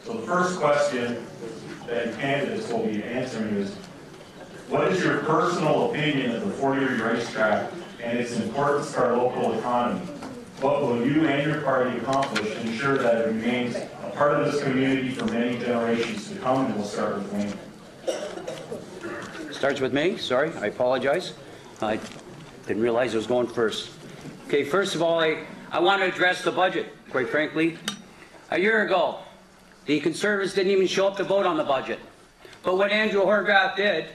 So the first question that candidates will be answering is, what is your personal opinion of the Fort Erie racetrack and its importance to our local economy? What will you and your party accomplish to ensure that it remains a part of this community for many generations to come? And we'll start with Wayne. Starts with me. Sorry, I apologize. I didn't realize I was going first. Okay, first of all, I want to address the budget, quite frankly. A year ago, the Conservatives didn't even show up to vote on the budget. But what Andrew Horgath did,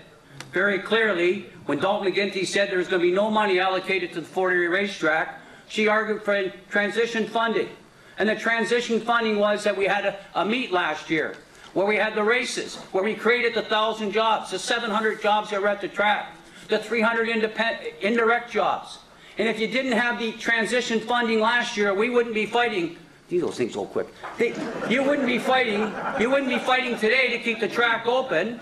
very clearly, when Dalton McGuinty said there was going to be no money allocated to the Fort Erie racetrack, she argued for transition funding. And the transition funding was that we had a meet last year, where we had the races, where we created the 1,000 jobs, the 700 jobs that were at the track, the 300 indirect jobs. And if you didn't have the transition funding last year, we wouldn't be fighting. Do those things so quick. You wouldn't be fighting today to keep the track open.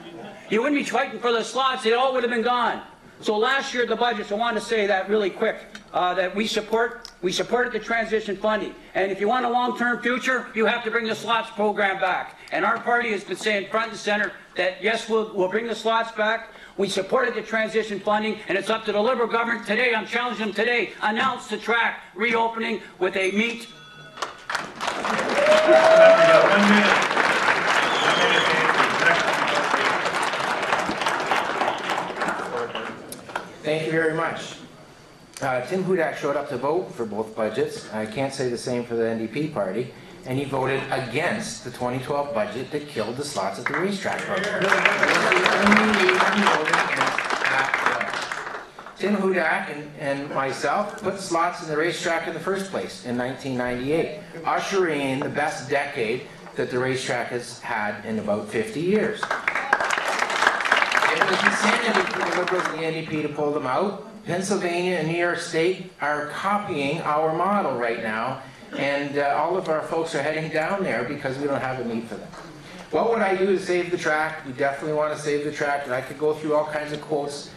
You wouldn't be fighting for the slots. It all would have been gone. So last year the budgets, I want to say that really quick, that we supported the transition funding. And if you want a long-term future, you have to bring the slots program back. And our party has been saying front and center that yes, we'll bring the slots back. We supported the transition funding, and it's up to the Liberal government today. I'm challenging them today. Announce the track reopening with a meet. Thank you very much. Tim Hudak showed up to vote for both budgets. I can't say the same for the NDP party. And he voted against the 2012 budget that killed the slots at the racetrack program. Tim Hudak and myself put slots in the racetrack in the first place in 1998, ushering in the best decade that the racetrack has had in about 50 years. It was insanity for the Liberals and the NDP to pull them out. Pennsylvania and New York State are copying our model right now, and all of our folks are heading down there because we don't have a need for them. What would I do to save the track? We definitely want to save the track, and I could go through all kinds of quotes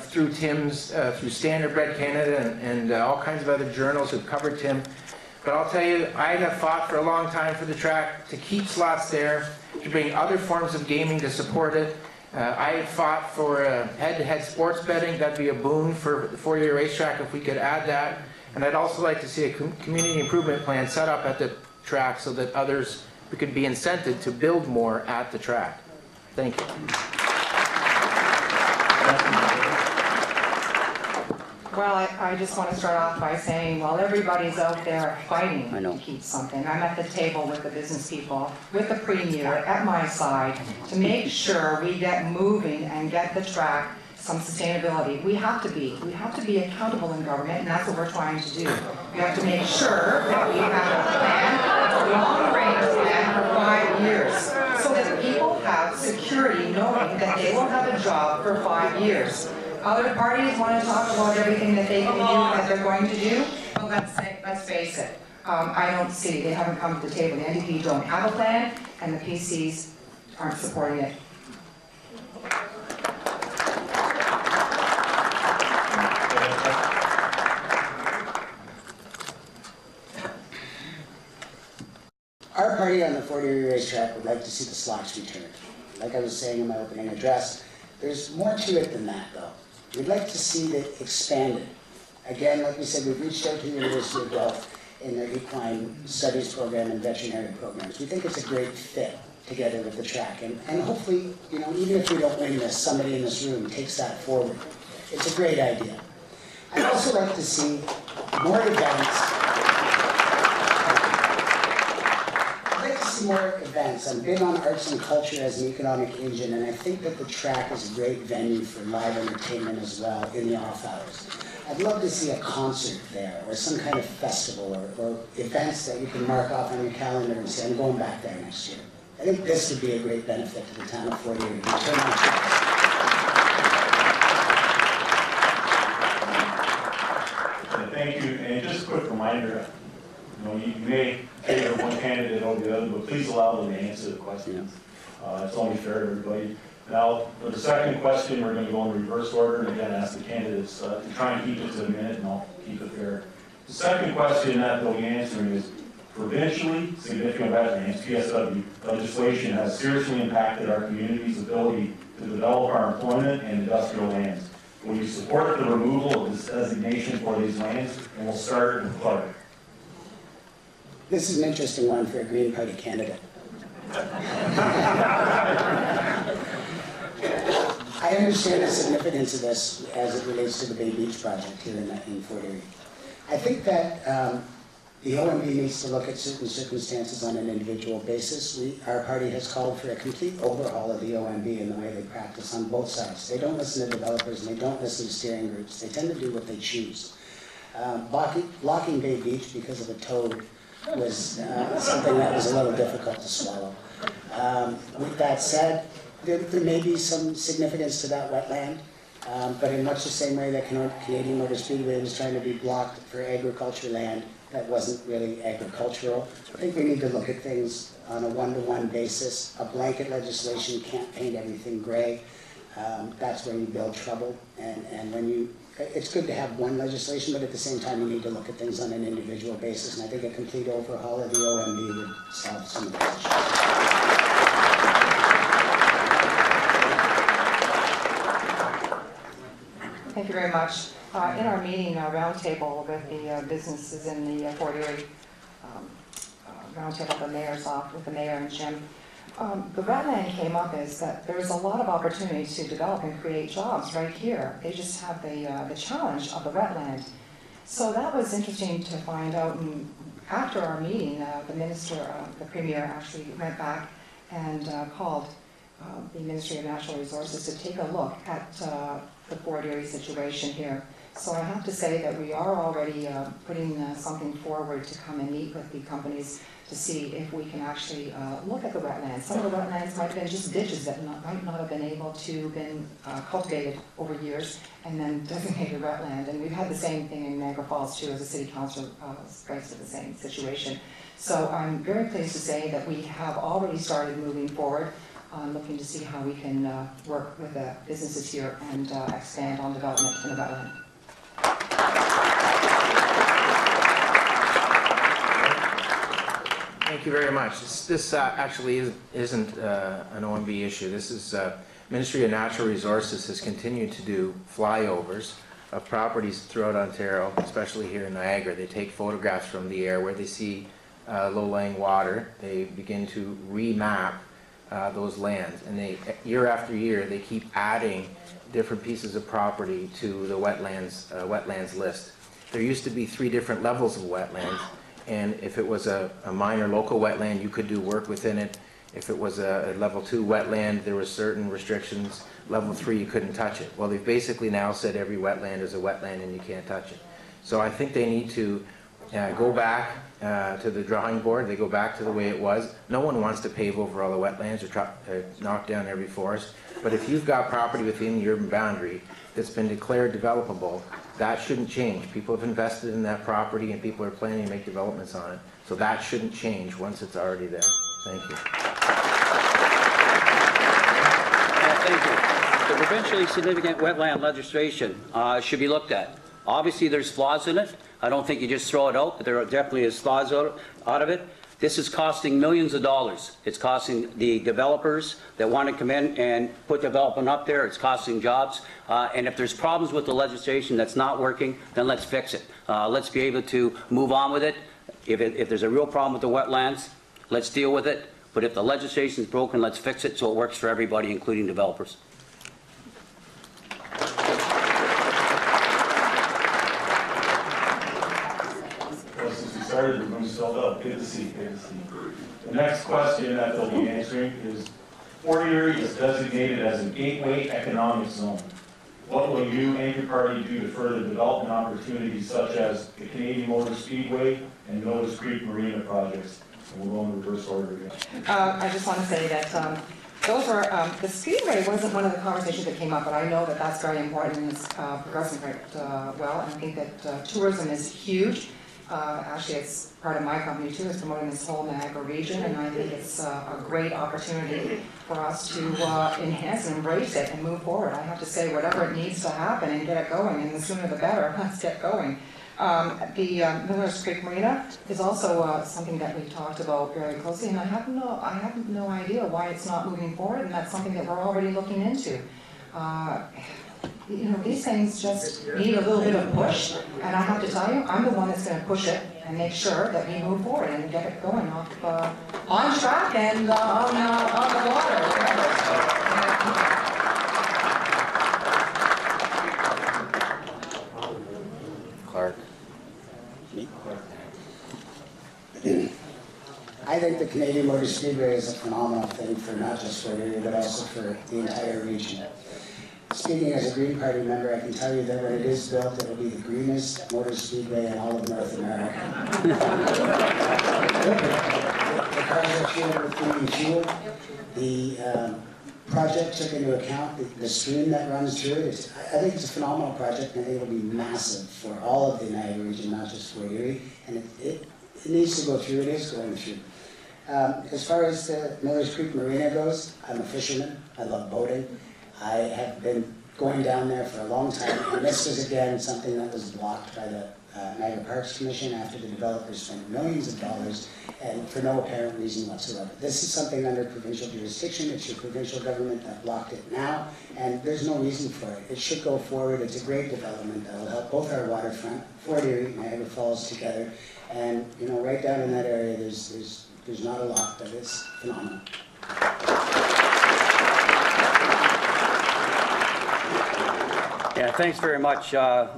through Tim's, through Standard Bread Canada and all kinds of other journals who've covered Tim. But I'll tell you, I have fought for a long time for the track, to keep slots there, to bring other forms of gaming to support it. I have fought for head-to-head sports betting. That'd be a boon for the Fort Erie racetrack if we could add that. And I'd also like to see a community improvement plan set up at the track so that others could be incented to build more at the track. Thank you. Well, I just want to start off by saying, while everybody's out there fighting to keep something, I'm at the table with the business people, with the Premier at my side, to make sure we get moving and get the track some sustainability. We have to be accountable in government, and that's what we're trying to do. We have to make sure that we have a plan, a long-range plan for 5 years, so that people have security knowing that they will have a job for 5 years. Other parties want to talk about everything that they can do and that they're going to do, but let's face it. I don't see, they haven't come to the table. The NDP don't have a plan, and the PCs aren't supporting it. Our party on the Fort Erie racetrack would like to see the slots returned. Like I was saying in my opening address, there's more to it than that, though. We'd like to see it expanded. Again, like we said, we've reached out to the University of Guelph in their equine studies program and veterinary programs. We think it's a great fit together with the track. And hopefully, you know, even if we don't win this, somebody in this room takes that forward. It's a great idea. I'd also like to see more events. More events. I'm big on arts and culture as an economic engine, and I think that the track is a great venue for live entertainment as well in the off hours. I'd love to see a concert there, or some kind of festival, or events that you can mark off on your calendar and say, I'm going back there next year. I think this would be a great benefit to the town of Fort Erie. Thank you, and just a quick reminder, you know, you may favor one candidate over the other, but please allow them to answer the questions. It's only fair to everybody. Now, for the second question, we're going to go in reverse order, and again, ask the candidates to try and keep it to a minute, and I'll keep it fair. The second question that they'll be answering is, Provincially significant wetlands, PSW, legislation has seriously impacted our community's ability to develop our employment and industrial lands. Will you support the removal of this designation for these lands? And we'll start with Clark. This is an interesting one for a Green Party candidate. I understand the significance of this as it relates to the Bay Beach project here in Fort Erie. I think that the OMB needs to look at certain circumstances on an individual basis. Our party has called for a complete overhaul of the OMB in the way they practice on both sides. They don't listen to developers and they don't listen to steering groups. They tend to do what they choose. Blocking Bay Beach because of a toad was something that was a little difficult to swallow. With that said, there may be some significance to that wetland, but in much the same way that Canadian Motor Speedway was trying to be blocked for agriculture land that wasn't really agricultural. I think we need to look at things on a one-to-one basis. A blanket legislation can't paint everything gray. That's where you build trouble. And when it's good to have one legislation, but at the same time you need to look at things on an individual basis. And I think a complete overhaul of the OMB would solve some of those issues. Thank you very much. In our meeting, our roundtable with the businesses in the Fort Erie roundtable, with the mayor and Jim, the wetland came up is that there's a lot of opportunity to develop and create jobs right here. They just have the challenge of the wetland. So that was interesting to find out. And after our meeting, the premier actually went back and called the Ministry of Natural Resources to take a look at the Fort Erie situation here. So I have to say that we are already putting something forward to come and meet with the companies to see if we can actually look at the wetlands. Some of the wetlands might have been just ditches that might not have been able to been cultivated over years and then designated wetland. And we've had the same thing in Niagara Falls too, as a city council faced with the same situation. So I'm very pleased to say that we have already started moving forward, looking to see how we can work with the businesses here and expand on development in the wetland. Thank you very much. This actually isn't an OMB issue. This is Ministry of Natural Resources has continued to do flyovers of properties throughout Ontario, especially here in Niagara. They take photographs from the air where they see low-lying water. They begin to remap those lands, and they year after year they keep adding different pieces of property to the wetlands list. There used to be 3 different levels of wetlands. And if it was a minor local wetland, you could do work within it. If it was a level 2 wetland, there were certain restrictions. Level 3, you couldn't touch it. Well, they've basically now said every wetland is a wetland and you can't touch it. So I think they need to go back to the drawing board. They go back to the way it was. No one wants to pave over all the wetlands or knock down every forest. But if you've got property within the urban boundary that's been declared developable, that shouldn't change. People have invested in that property and people are planning to make developments on it. So that shouldn't change once it's already there. Thank you. Thank you. The provincially significant wetland legislation should be looked at. Obviously, there's flaws in it. I don't think you just throw it out, but there definitely is flaws out of it. This is costing millions of dollars. It's costing the developers that want to come in and put development up there. It's costing jobs. And if there's problems with the legislation that's not working, then let's fix it. Let's be able to move on with it. If there's a real problem with the wetlands, let's deal with it. But if the legislation is broken, let's fix it so it works for everybody, including developers. Started, the room's filled up. Good to see, good to see. The next question that they'll be answering is, Fort Erie is designated as a gateway economic zone. What will you and your party do to further development opportunities such as the Canadian Motor Speedway and Notice Creek Marina projects? And we'll go in reverse order again. I just want to say that those are, the Speedway wasn't one of the conversations that came up, but I know that that's very important and it's progressing quite well. And I think that tourism is huge. Actually, it's part of my company too, is promoting this whole Niagara region, and I think it's a great opportunity for us to enhance and embrace it and move forward. I have to say, whatever it needs to happen and get it going, and the sooner the better, let's get going. The Miller's Creek Marina is also something that we've talked about very closely, and I have no idea why it's not moving forward, and that's something that we're already looking into. You know, these things just need a little bit of push, and I have to tell you, I'm the one that's going to push it and make sure that we move forward and get it going on track and on the water. Clark. I think the Canadian Motor Speedway is a phenomenal thing for not just Fort Erie, but also for the entire region. Speaking as a Green Party member, I can tell you that when it is built, it will be the greenest motor speedway in all of North America. The cars are fueled with clean fuel. The project took into account the stream that runs through it. I think it's a phenomenal project, and I think it will be massive for all of the Niagara region, not just Fort Erie. And it needs to go through. It is going through. As far as the Miller's Creek Marina goes, I'm a fisherman. I love boating. I have been going down there for a long time, and this is again something that was blocked by the Niagara Parks Commission after the developers spent millions of dollars and for no apparent reason whatsoever. This is something under provincial jurisdiction. It's your provincial government that blocked it now, and there's no reason for it. It should go forward. It's a great development that will help both our waterfront, Fort Erie, Niagara Falls together, and you know, right down in that area, there's not a lot, but it's phenomenal. Yeah, thanks very much.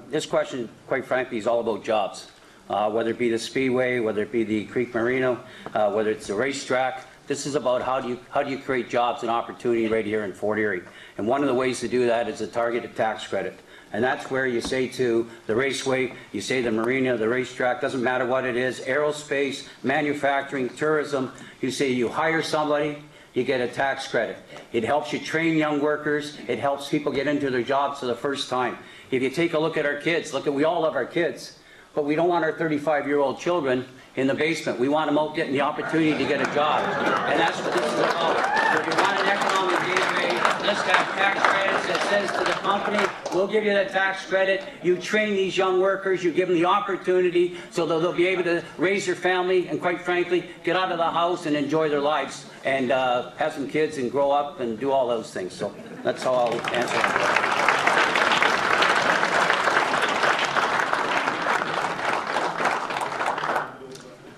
This question, quite frankly, is all about jobs. Whether it be the Speedway, whether it be the Creek Marina, whether it's the racetrack. This is about how do you create jobs and opportunity right here in Fort Erie. And one of the ways to do that is a targeted tax credit. And that's where you say to the raceway, you say the marina, the racetrack, doesn't matter what it is, aerospace, manufacturing, tourism, you say you hire somebody, you get a tax credit. It helps you train young workers. It helps people get into their jobs for the first time. If you take a look at our kids, we all love our kids, but we don't want our 35-year-old children in the basement. We want them out getting the opportunity to get a job. And that's what this is about. If you want an economic gateway, let's have tax credits that says to the company, we'll give you that tax credit. You train these young workers, you give them the opportunity so that they'll be able to raise their family and, quite frankly, get out of the house and enjoy their lives and have some kids and grow up and do all those things. So that's how I'll answer that.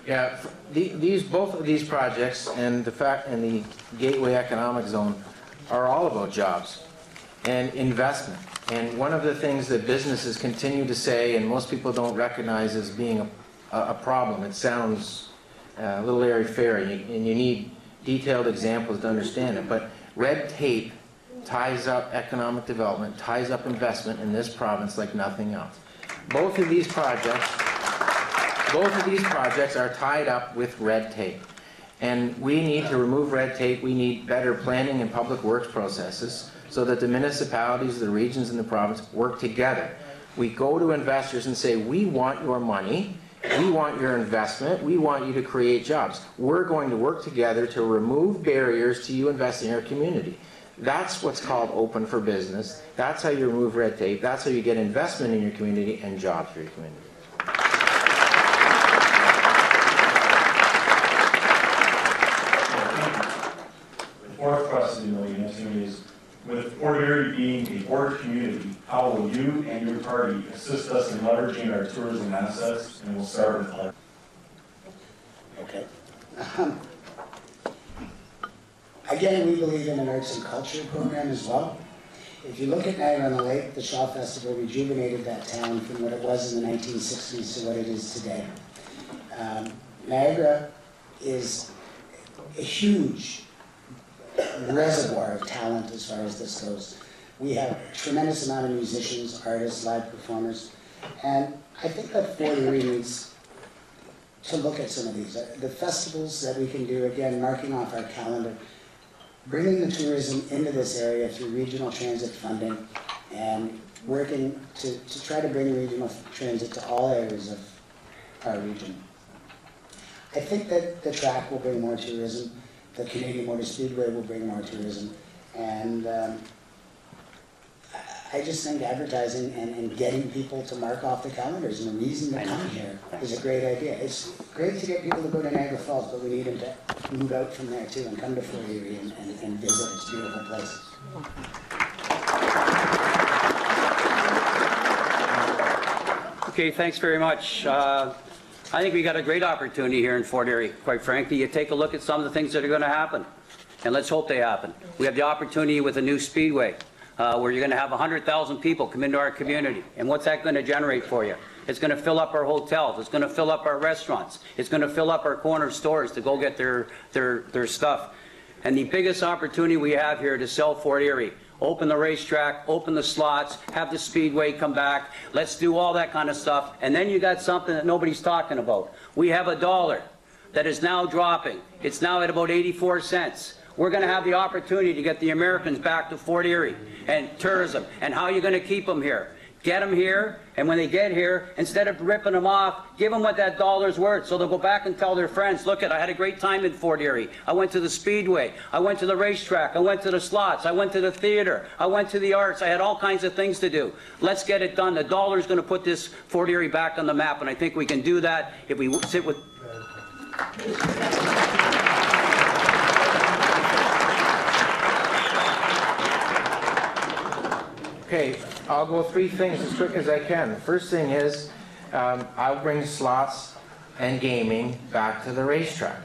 Yeah, both of these projects and the Gateway Economic Zone are all about jobs and investment. And one of the things that businesses continue to say, and most people don't recognize as being a problem, it sounds a little airy-fairy, and you need detailed examples to understand it, but red tape ties up economic development, ties up investment in this province like nothing else. Both of these projects are tied up with red tape. And we need to remove red tape. We need better planning and public works processes so that the municipalities, the regions, and the province work together. We go to investors and say, we want your money, we want your investment, we want you to create jobs. We're going to work together to remove barriers to you investing in our community. That's what's called open for business. That's how you remove red tape. That's how you get investment in your community and jobs for your community. Fourth question that you answer me is, with Fort Erie being a border community, how will you and your party assist us in leveraging our tourism assets? And we'll start with Claire. Okay. Again, we believe in an arts and culture program as well. If you look at Niagara-on-the-Lake, the Shaw Festival rejuvenated that town from what it was in the 1960s to what it is today. Niagara is a huge reservoir of talent as far as this goes. We have a tremendous amount of musicians, artists, live performers, and I think that Fort Erie needs to look at some of these. The festivals that we can do, again, marking off our calendar, bringing the tourism into this area through regional transit funding and working to try to bring regional transit to all areas of our region. I think that the track will bring more tourism. The Canadian Motor Speedway will bring more tourism, and I I just think advertising and getting people to mark off the calendars and a reason to come here is a great idea. It's great to get people to go to Niagara Falls, but we need them to move out from there too and come to Fort Erie and visit its beautiful places. Okay, thanks very much. I think we got a great opportunity here in Fort Erie, quite frankly. You take a look at some of the things that are going to happen, and let's hope they happen. We have the opportunity with a new speedway, where you're going to have 100,000 people come into our community. And what's that going to generate for you? It's going to fill up our hotels. It's going to fill up our restaurants. It's going to fill up our corner stores to go get their stuff. And the biggest opportunity we have here to sell Fort Erie, open the racetrack, open the slots, have the speedway come back. Let's do all that kind of stuff. And then you got something that nobody's talking about. We have a dollar that is now dropping. It's now at about 84 cents. We're going to have the opportunity to get the Americans back to Fort Erie and tourism. And how are you going to keep them here? Get them here, and when they get here, instead of ripping them off, give them what that dollar's worth, so they'll go back and tell their friends, look, I had a great time in Fort Erie. I went to the speedway. I went to the racetrack. I went to the slots. I went to the theater. I went to the arts. I had all kinds of things to do. Let's get it done. The dollar's going to put this Fort Erie back on the map, and I think we can do that if we sit with... Okay, I'll go 3 things as quick as I can. The first thing is I'll bring slots and gaming back to the racetrack.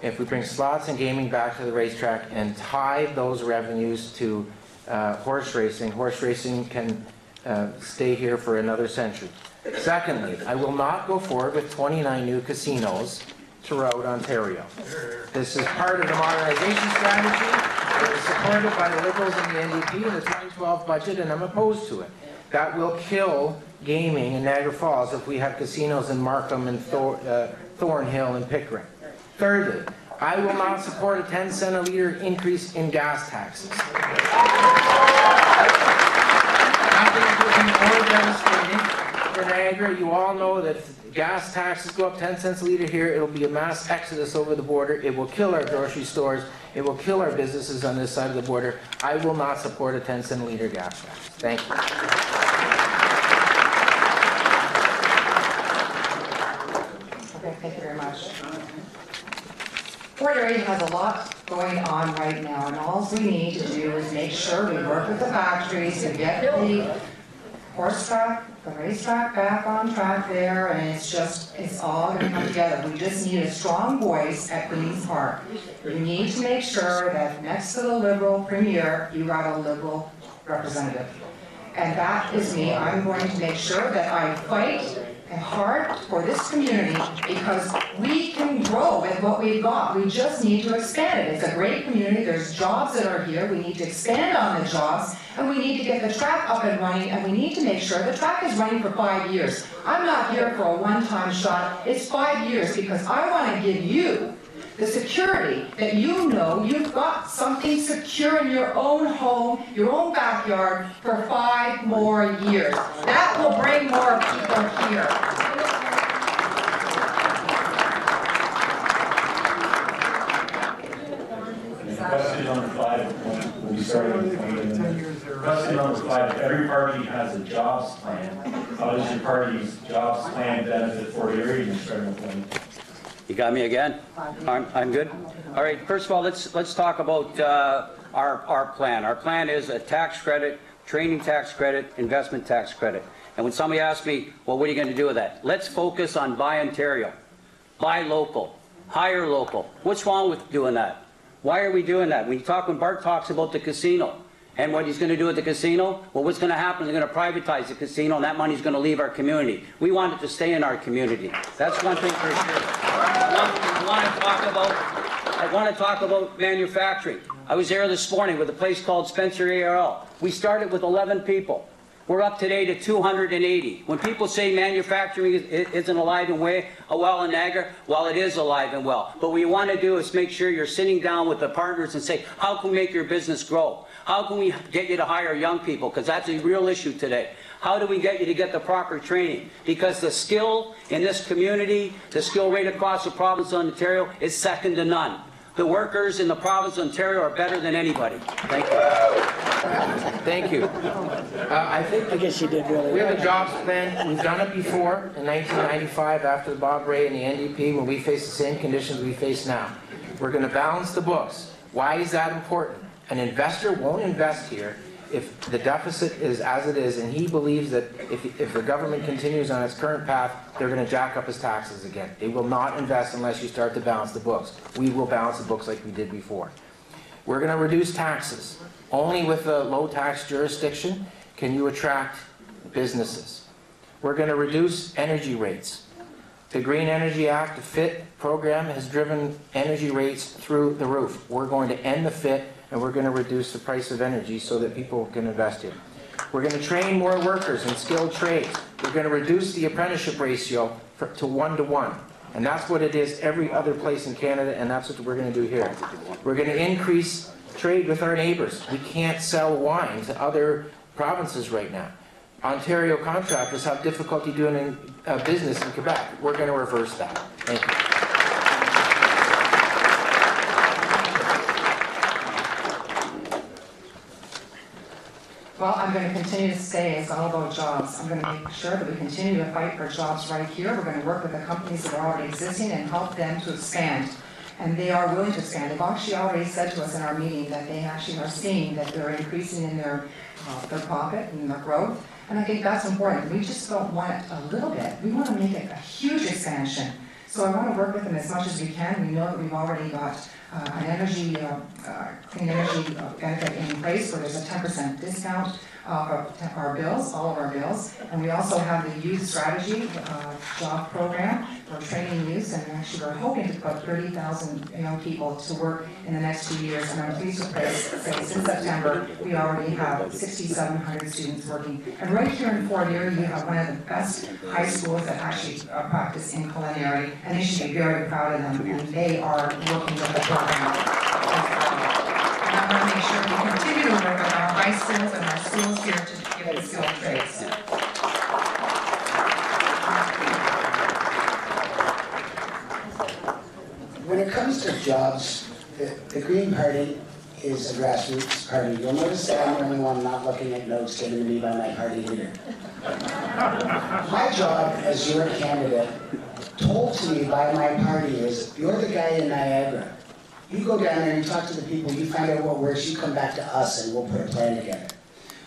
If we bring slots and gaming back to the racetrack and tie those revenues to horse racing can stay here for another century. Secondly, I will not go forward with 29 new casinos throughout Ontario. This is part of the modernization strategy. It was supported by the Liberals and the NDP in the 2012 budget, and I'm opposed to it. That will kill gaming in Niagara Falls if we have casinos in Markham and Thornhill and Pickering. Thirdly, I will not support a 10-cent a litre increase in gas taxes. Nothing would be more devastating for Niagara. You all know that if gas taxes go up 10 cents a litre here, it'll be a mass exodus over the border. It will kill our grocery stores. It will kill our businesses on this side of the border. I will not support a 10-cent a litre gas tax. Thank you. Okay, thank you very much. Fort Erie has a lot going on right now, and all we need to do is make sure we work with the factories to get the horse track, the racetrack back on track there, and it's all going to come together. We just need a strong voice at Queen's Park. You need to make sure that next to the Liberal Premier, you got a Liberal representative. And that is me. I'm going to make sure that I fight hard for this community because we can grow with what we've got. We just need to expand it. It's a great community. There's jobs that are here. We need to expand on the jobs, and we need to get the track up and running, and we need to make sure the track is running for 5 years. I'm not here for a one-time shot. It's 5 years because I want to give you the security that you know you've got something secure in your own home, your own backyard for 5 more years. That will bring more people here. Question number 5, when we started with question number 5, every party has a jobs plan. How does your party's jobs plan benefit Fort Erie in starting with 1? You got me again? I'm good? All right, first of all, let's talk about our plan. Our plan is a tax credit, training tax credit, investment tax credit. And when somebody asks me, well, what are you going to do with that? Let's focus on buy Ontario, buy local, hire local. What's wrong with doing that? Why are we doing that? When Bart talks about the casino, and what he's going to do at the casino, well, what's going to happen? They're going to privatize the casino, and that money's going to leave our community. We want it to stay in our community. That's one thing for sure. I want to talk about manufacturing. I was there this morning with a place called Spencer ARL. We started with 11 people. We're up today to 280. When people say manufacturing isn't alive and well in Niagara, well, it is alive and well. But what you want to do is make sure you're sitting down with the partners and say, how can we make your business grow? How can we get you to hire young people? Because that's a real issue today. How do we get you to get the proper training? Because the skill in this community, the skill rate across the province of Ontario is second to none. the workers in the province of Ontario are better than anybody. Thank you. Thank you. I guess you did really we have well. a jobs plan. We've done it before in 1995 after the Bob Ray and the NDP when we faced the same conditions we face now. We're going to balance the books. Why is that important? An investor won't invest here if the deficit is as it is, and he believes that if the government continues on its current path, they're going to jack up his taxes again. They will not invest unless you start to balance the books. We will balance the books like we did before. We're going to reduce taxes. Only with a low tax jurisdiction can you attract businesses. We're going to reduce energy rates. The Green Energy Act, the FIT program, has driven energy rates through the roof. We're going to end the FIT, and we're going to reduce the price of energy so that people can invest in. We're going to train more workers in skilled trades. We're going to reduce the apprenticeship ratio to 1-to-1. And that's what it is every other place in Canada, and that's what we're going to do here. We're going to increase trade with our neighbors. We can't sell wine to other provinces right now. Ontario contractors have difficulty doing business in Quebec. We're going to reverse that. Thank you. Well, I'm going to continue to say it's all about jobs. I'm going to make sure that we continue to fight for jobs right here. We're going to work with the companies that are already existing and help them to expand. And they are willing to expand. They've actually already said to us in our meeting that they actually are seeing that they're increasing in their profit and their growth. And I think that's important. We just don't want it a little bit. We want to make it a huge expansion. So I want to work with them as much as we can. We know that we've already got an energy, clean energy benefit in place where there's a 10% discount of our bills, all of our bills. And we also have the youth strategy job program for training youth. And actually we're hoping to put 30,000 young people to work in the next 2 years. And I'm pleased to say since September, we already have 6,700 students working. And right here in Fort Erie, you have one of the best high schools that actually practice in culinary. And they should be very proud of them. And they are working with the program. And I want to make sure we continue to work with our high schools and our schools here to give us skilled trades. When it comes to jobs, the Green Party is a grassroots party. You'll notice that I'm the only one not looking at notes given to me by my party leader. My job as your candidate, told to me by my party, is you're the guy in Niagara. You go down there and you talk to the people, you find out what works, you come back to us and we'll put a plan together.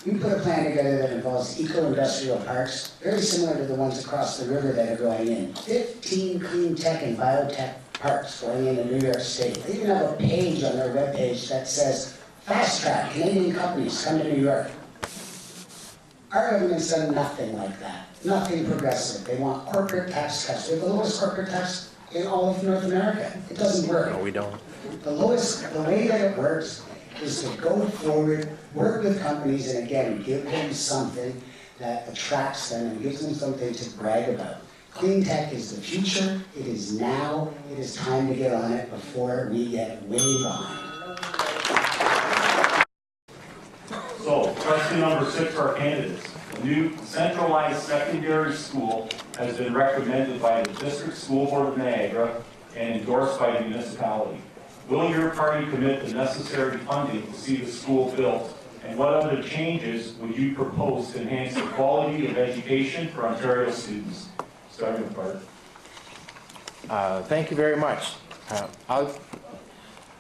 We put a plan together that involves eco-industrial parks, very similar to the ones across the river that are going in. 15 clean tech and biotech parks going into New York State. They even have a page on their webpage that says, fast track, Canadian companies come to New York. Our government's done nothing like that. Nothing progressive. They want corporate tax cuts. We have the lowest corporate tax in all of North America. It doesn't work. No, we don't. The way that it works is to go forward, work with companies, and again, give them something that attracts them and gives them something to brag about. Clean tech is the future. It is now. It is time to get on it before we get way behind. So, question number 6 for our candidates. A new centralized secondary school has been recommended by the District School Board of Niagara and endorsed by the municipality. Will your party commit the necessary funding to see the school built? And what other changes would you propose to enhance the quality of education for Ontario students? Starting with Bart. Thank you very much.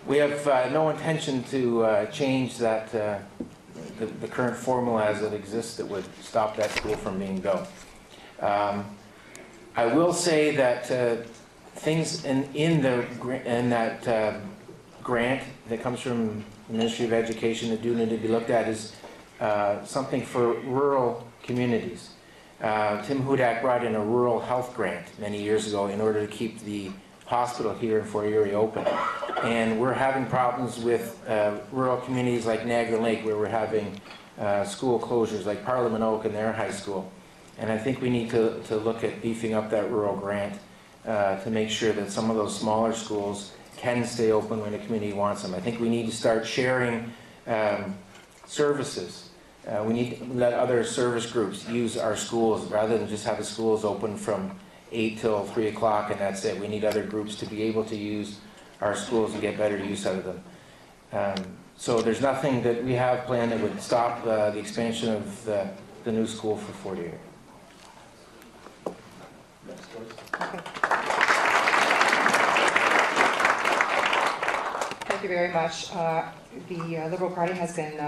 We have no intention to change that the current formula as it exists that would stop that school from being built. I will say that things in that grant that comes from the Ministry of Education that do need to be looked at is something for rural communities. Tim Hudak brought in a rural health grant many years ago in order to keep the hospital here in Fort Erie open. And we're having problems with rural communities like Niagara Lake where we're having school closures like Parliament Oak and their high school. And I think we need to look at beefing up that rural grant to make sure that some of those smaller schools can stay open when the community wants them. I think we need to start sharing services. We need to let other service groups use our schools rather than just have the schools open from 8 till 3 o'clock and that's it. We need other groups to be able to use our schools and get better use out of them. So there's nothing that we have planned that would stop the expansion of the new school for Fort Erie. Thank you very much. The Liberal Party has been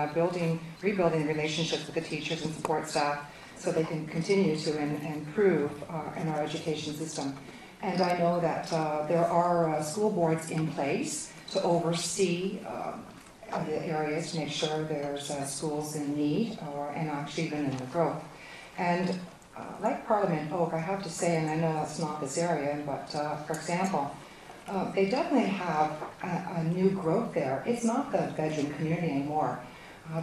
rebuilding relationships with the teachers and support staff so they can continue to improve in our education system. And I know that there are school boards in place to oversee the areas to make sure there's schools in need and actually even in the growth. And like Parliament Oak, I have to say, and I know that's not this area, but for example, they definitely have a new growth there. It's not the bedroom community anymore.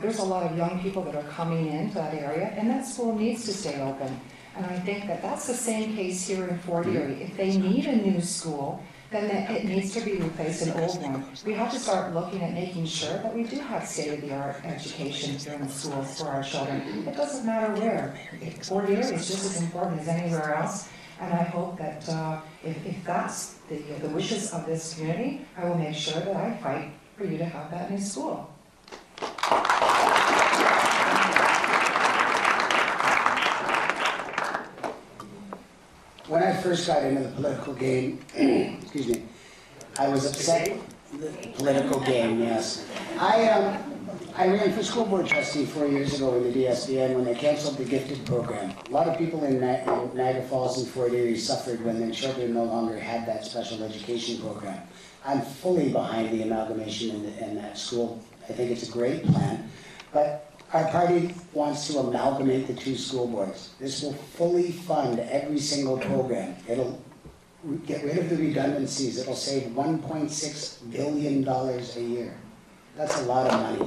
There's a lot of young people that are coming into that area, and that school needs to stay open. And I think that that's the same case here in Fort Erie. If they need a new school, then it needs to be replaced an old one. We have to start looking at making sure that we do have state-of-the-art education here in the schools for our children. It doesn't matter where. Fort Erie is just as important as anywhere else. And I hope that if that's the wishes of this community, I will make sure that I fight for you to have that new school. When I first got into the political game, excuse me, I was upset. The political game, yes. I ran for school board trustee 4 years ago in the DSBN when they canceled the gifted program. A lot of people in Niagara Falls and Fort Erie suffered when their children no longer had that special education program. I'm fully behind the amalgamation in that school. I think it's a great plan, but our party wants to amalgamate the two school boards. This will fully fund every single program. It'll get rid of the redundancies. It'll save $1.6 billion a year. That's a lot of money.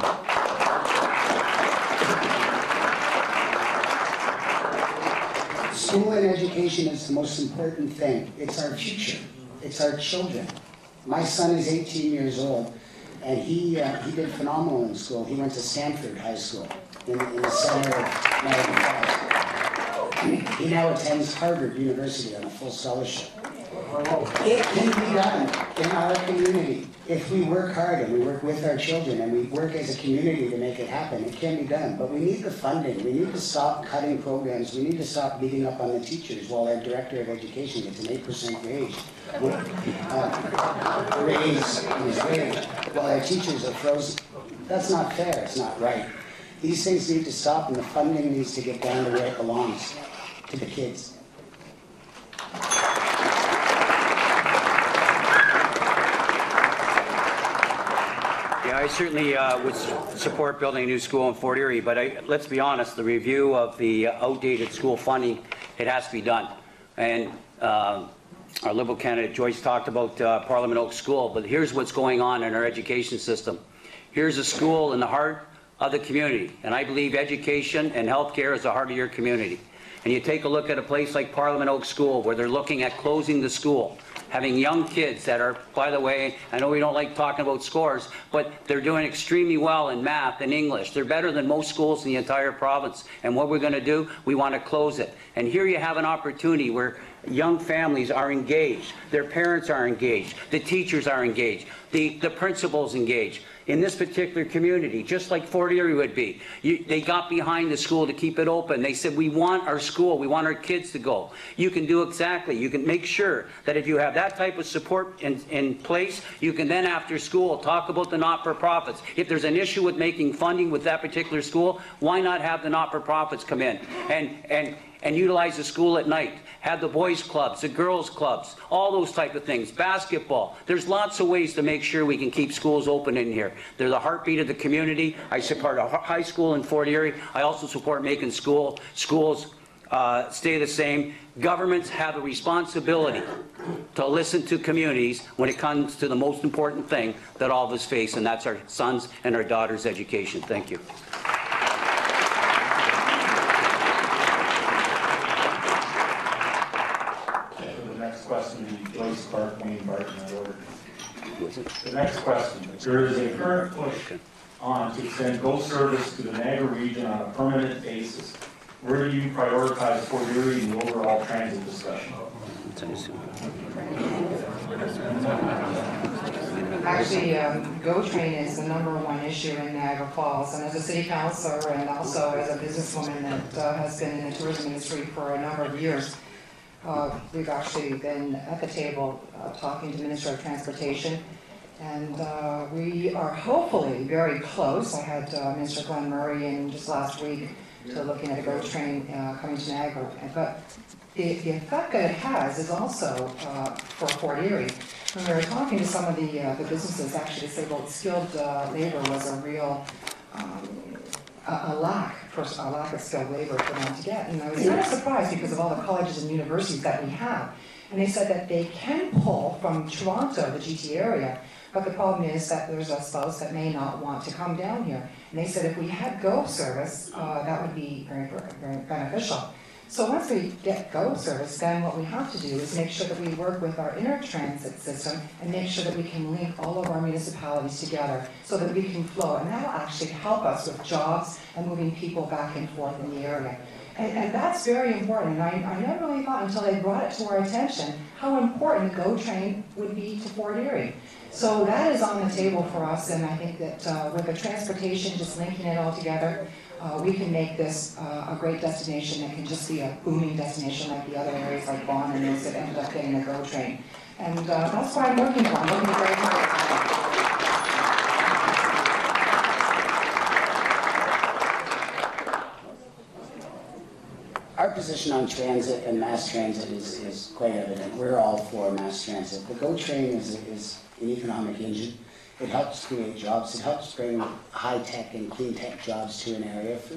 School and education is the most important thing. It's our future. It's our children. My son is 18 years old, and he did phenomenal in school. He went to Stanford High School in the center of Niagara Falls. He now attends Harvard University on a full scholarship. It can be done in our community. If we work hard and we work with our children and we work as a community to make it happen, it can be done. But we need the funding. We need to stop cutting programs. We need to stop beating up on the teachers while our director of education gets an 8% raise in his wage while our teachers are frozen. That's not fair. It's not right. These things need to stop, and the funding needs to get down to where it belongs, to the kids. Yeah, I certainly would support building a new school in Fort Erie, but let's be honest, the review of the outdated school funding, it has to be done. And our Liberal candidate Joyce talked about Parliament Oak School, but here's what's going on in our education system. Here's a school in the heart of the community, and I believe education and healthcare is the heart of your community. And you take a look at a place like Parliament Oak School, where they're looking at closing the school, having young kids that are, by the way, I know we don't like talking about scores, but they're doing extremely well in math and English. They're better than most schools in the entire province. And what we're going to do, we want to close it. And here you have an opportunity where young families are engaged, their parents are engaged, the teachers are engaged, the principals engaged. In this particular community, just like Fort Erie would be, they got behind the school to keep it open. They said, we want our school, we want our kids to go. You can do exactly. You can make sure that if you have that type of support in place, you can then after school talk about the not-for-profits. If there's an issue with making funding with that particular school, why not have the not-for-profits come in and utilize the school at night? Have the boys clubs, the girls clubs, all those type of things, basketball. There's lots of ways to make sure we can keep schools open in here. They're the heartbeat of the community. I support a high school in Fort Erie. I also support making schools stay the same. Governments have a responsibility to listen to communities when it comes to the most important thing that all of us face, and that's our sons and our daughters' education. Thank you. Question, Joyce Clark, Wayne Barton, in order. The next question. There is a current push on to extend GO service to the Niagara region on a permanent basis. Where do you prioritize Fort Erie in the overall transit discussion? Actually, GO Train is the #1 issue in Niagara Falls, and as a city councillor and also as a businesswoman that has been in the tourism industry for a number of years, we've actually been at the table talking to the Minister of Transportation, and we are hopefully very close. I had Minister Glenn Murray in just last week to looking at a GO Train coming to Niagara, but the effect that it has is also for Fort Erie. When we were talking to some of the businesses, actually disabled skilled labor was a real a lack of skilled labor for them to get. And I was kind of surprised because of all the colleges and universities that we have. And they said that they can pull from Toronto, the GTA area, but the problem is that there's a spouse that may not want to come down here. And they said if we had GO service, that would be very, very beneficial. So once we get GO service, then what we have to do is make sure that we work with our inner transit system and make sure that we can link all of our municipalities together so that we can flow. And that will actually help us with jobs and moving people back and forth in the area. And that's very important. And I never really thought until they brought it to our attention how important the GO Train would be to Fort Erie. So that is on the table for us, and I think that with the transportation, just linking it all together, we can make this a great destination that can just be a booming destination like the other areas like Vaughan and those that ended up getting a GO Train. And that's what I'm working for. I'm working very hard. Our position on transit and mass transit is quite evident. We're all for mass transit. The GO Train is an economic engine. It helps create jobs. It helps bring high-tech and clean-tech jobs to an area for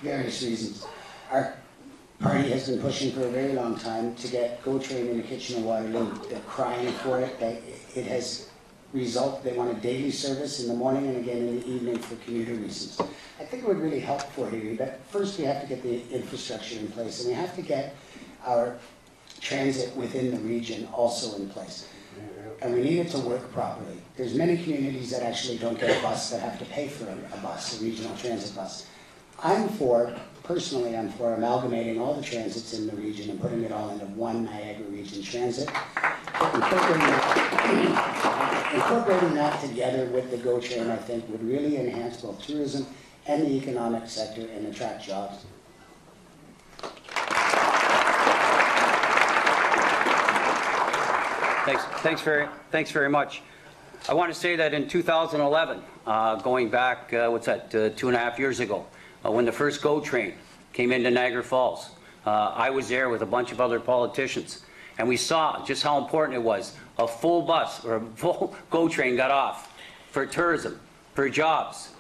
various reasons. Our party has been pushing for a very long time to get GO Train into Kitchener-Waterloo. They're crying for it. It has resulted. They want a daily service in the morning and again in the evening for commuter reasons. I think it would really help Fort Erie, but first we have to get the infrastructure in place, and we have to get our transit within the region also in place. And we need it to work properly. There's many communities that actually don't get a bus that have to pay for a bus, a regional transit bus. Personally, I'm for amalgamating all the transits in the region and putting it all into one Niagara Region Transit. Incorporating that together with the GO Train, I think, would really enhance both tourism and the economic sector and attract jobs. Thanks very much. I want to say that in 2011, going back, 2.5 years ago, when the first GO Train came into Niagara Falls, I was there with a bunch of other politicians, and we saw just how important it was. A full bus or a full GO Train got off for tourism, for jobs.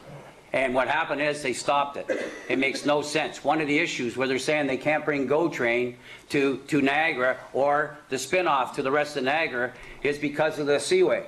And what happened is they stopped it. It makes no sense. One of the issues where they're saying they can't bring GO Train to Niagara or the spin-off to the rest of Niagara is because of the Seaway.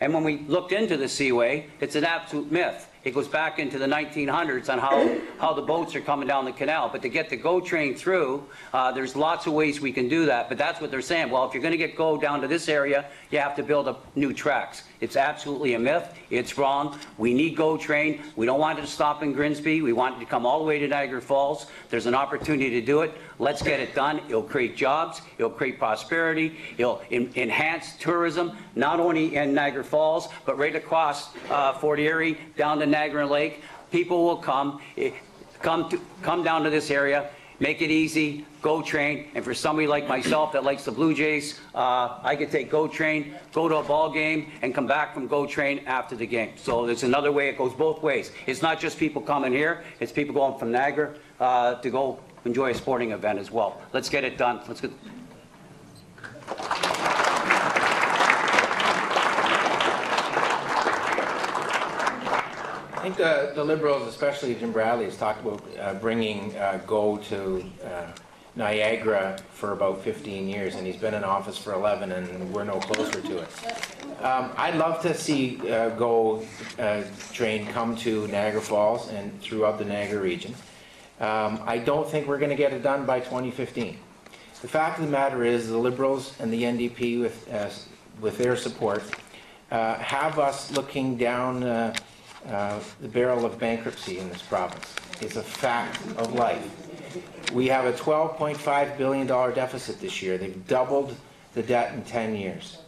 And when we looked into the Seaway, it's an absolute myth. It goes back into the 1900s on how the boats are coming down the canal. But to get the GO Train through, there's lots of ways we can do that. But that's what they're saying. Well, if you're going to get GO down to this area, you have to build up new tracks. It's absolutely a myth. It's wrong. We need GO Train. We don't want it to stop in Grimsby. We want it to come all the way to Niagara Falls. There's an opportunity to do it. Let's get it done. It'll create jobs. It'll create prosperity. It'll enhance tourism, not only in Niagara Falls, but right across Fort Erie, down to Niagara Lake. People will come down to this area, make it easy, GO Train, and for somebody like myself that likes the Blue Jays, I could take GO Train, go to a ball game, and come back from GO Train after the game. So there's another way. It goes both ways. It's not just people coming here, it's people going from Niagara to go enjoy a sporting event as well. Let's get it done. Let's get. I think the Liberals, especially Jim Bradley, has talked about bringing GO to Niagara for about 15 years, and he's been in office for 11, and we're no closer to it. I'd love to see GO Train come to Niagara Falls and throughout the Niagara region. I don't think we're going to get it done by 2015. The fact of the matter is the Liberals and the NDP, with their support, have us looking down the barrel of bankruptcy in this province. It's a fact of life. We have a $12.5 billion deficit this year. They've doubled the debt in 10 years.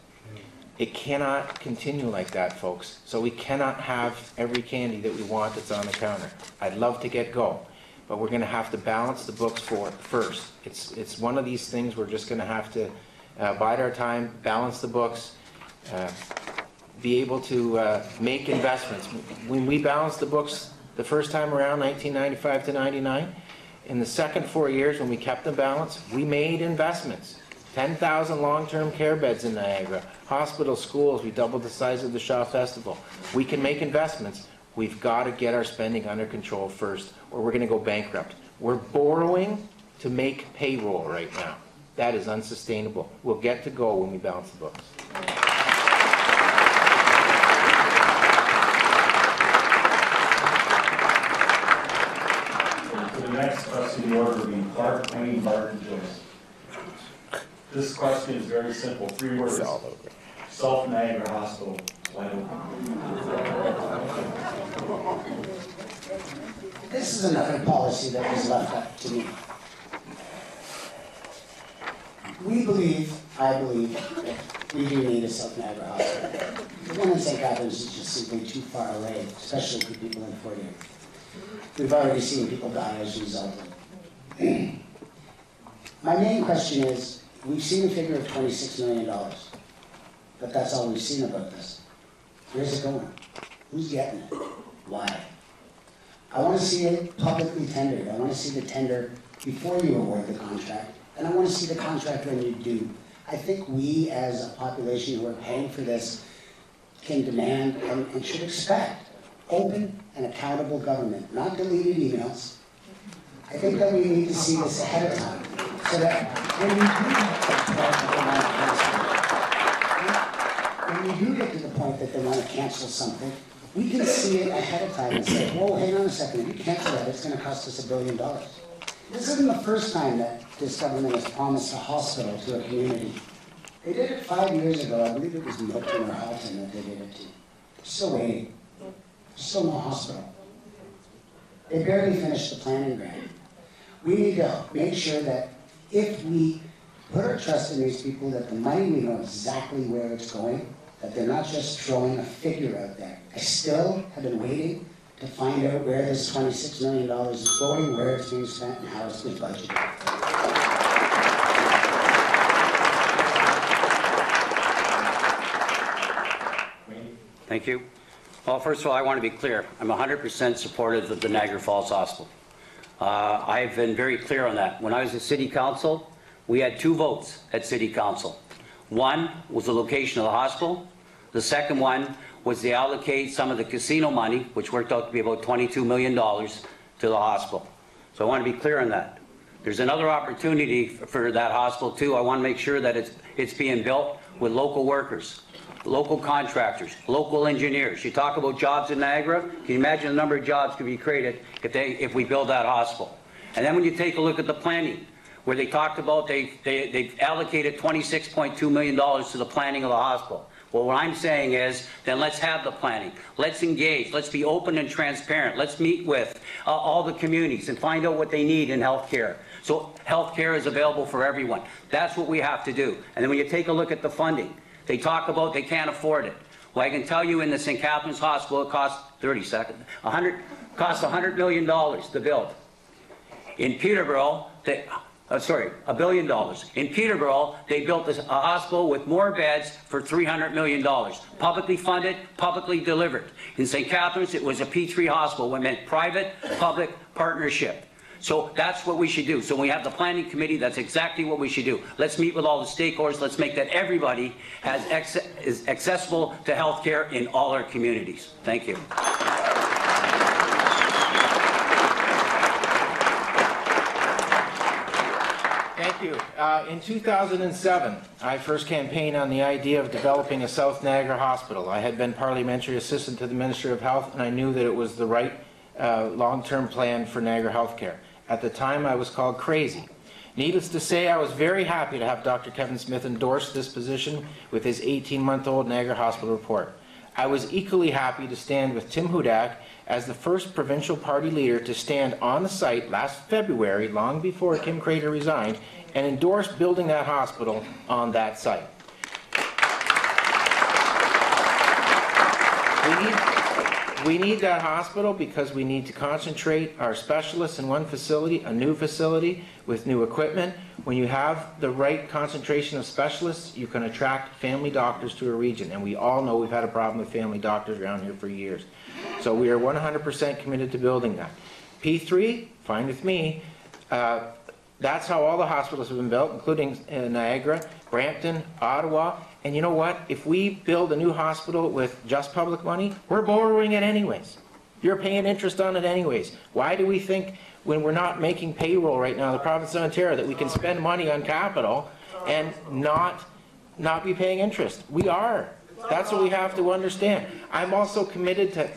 It cannot continue like that, folks. So we cannot have every candy that we want that's on the counter. I'd love to get go, but we're going to have to balance the books first. It's one of these things we're just going to have to bide our time, balance the books, be able to make investments. When we balanced the books the first time around, 1995 to 99, in the second 4 years when we kept them balanced, we made investments. 10,000 long-term care beds in Niagara, hospitals, schools, we doubled the size of the Shaw Festival. We can make investments. We've got to get our spending under control first, or we're going to go bankrupt. We're borrowing to make payroll right now. That is unsustainable. We'll get to go when we balance the books. For the next question, the order will be Clark, Wayne, Barton, Joyce. This question is very simple, 3 words. South Niagara Hospital, wide open. This is another policy that was left up to me. I believe, that we do need a South Niagara Hospital. The one in St. Catharines is just simply too far away, especially for people in Fort Erie. We've already seen people die as a result of it. My main question is, we've seen a figure of $26 million, but that's all we've seen about this. Where's it going? Who's getting it? Why? I want to see it publicly tendered. I want to see the tender before you award the contract, and I want to see the contract when you do. I think we, as a population who are paying for this, can demand and should expect open and accountable government, not deleted emails. I think that we need to see this ahead of time, so that when we do get to the point that they want to cancel something, we can see it ahead of time and say, whoa, hang on a second, if you cancel that, it's going to cost us $1 billion. This isn't the first time that this government has promised a hospital to a community. They did it 5 years ago. I believe it was Milton or Halton that they did it to. They're still waiting. There's still no hospital. They barely finished the planning grant. We need to make sure that if we put our trust in these people, that the money, we know exactly where it's going, that they're not just throwing a figure out there. I still have been waiting to find out where this $26 million is going, where it's being spent, and how it's been budgeted. Thank you. Well, first of all, I want to be clear. I'm 100% supportive of the Niagara Falls Hospital. I've been very clear on that. When I was at City Council, we had 2 votes at City Council. One was the location of the hospital. The second one was to allocate some of the casino money, which worked out to be about $22 million, to the hospital. So I want to be clear on that. There's another opportunity for that hospital too. I want to make sure that it's being built with local workers, local contractors, local engineers. You talk about jobs in Niagara, can you imagine the number of jobs could be created if we build that hospital? And then when you take a look at the planning, where they talked about they've allocated $26.2 million to the planning of the hospital. Well, what I'm saying is, then let's have the planning. Let's engage. Let's be open and transparent. Let's meet with all the communities and find out what they need in healthcare. So healthcare is available for everyone. That's what we have to do. And then when you take a look at the funding, they talk about they can't afford it. Well, I can tell you in the St. Catharines Hospital, it costs $100 million to build. In Peterborough, $1 billion. In Peterborough, they built a hospital with more beds for $300 million. Publicly funded, publicly delivered. In St. Catharines, it was a P3 hospital, which meant private-public partnership. So that's what we should do. So when we have the planning committee, that's exactly what we should do. Let's meet with all the stakeholders. Let's make that everybody is accessible to health care in all our communities. Thank you. Thank you. In 2007, I first campaigned on the idea of developing a South Niagara Hospital. I had been parliamentary assistant to the Minister of Health, and I knew that it was the right long-term plan for Niagara healthcare. At the time, I was called crazy. Needless to say, I was very happy to have Dr. Kevin Smith endorse this position with his 18-month-old Niagara Hospital report. I was equally happy to stand with Tim Hudak as the first provincial party leader to stand on the site last February, long before Kim Crater resigned, and endorse building that hospital on that site. We need that hospital because we need to concentrate our specialists in one facility, a new facility with new equipment. When you have the right concentration of specialists, you can attract family doctors to a region. And we all know we've had a problem with family doctors around here for years. So we are 100% committed to building that. P3, fine with me. That's how all the hospitals have been built, including Niagara, Brampton, Ottawa. And you know what? If we build a new hospital with just public money, we're borrowing it anyways. You're paying interest on it anyways. Why do we think, when we're not making payroll right now in the province of Ontario, that we can spend money on capital and not be paying interest? We are. That's what we have to understand. I'm also committed to,